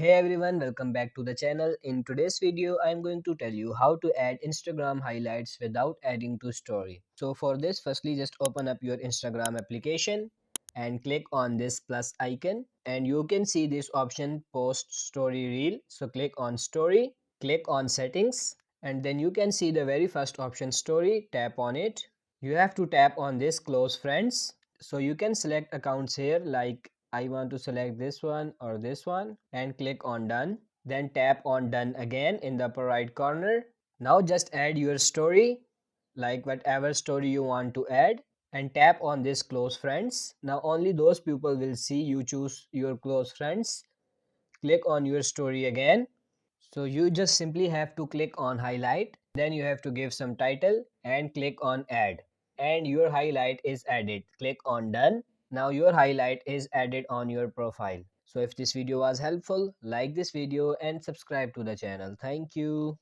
Hey everyone, welcome back to the channel. In today's video, I'm going to tell you how to add Instagram highlights without adding to story. So for this, firstly just open up your Instagram application and click on this plus icon and you can see this option post story reel. So click on story, click on settings and then you can see the very first option story, tap on it. You have to tap on this close friends. So you can select accounts here like I want to select this one or this one and click on done. Then tap on done again in the upper right corner. Now just add your story, like whatever story you want to add, and tap on this close friends. Now only those people will see. You choose your close friends. Click on your story again. So you just simply have to click on highlight, then you have to give some title and click on add and your highlight is added. Click on done. Now your highlight is added on your profile. So if this video was helpful, like this video and subscribe to the channel. Thank you.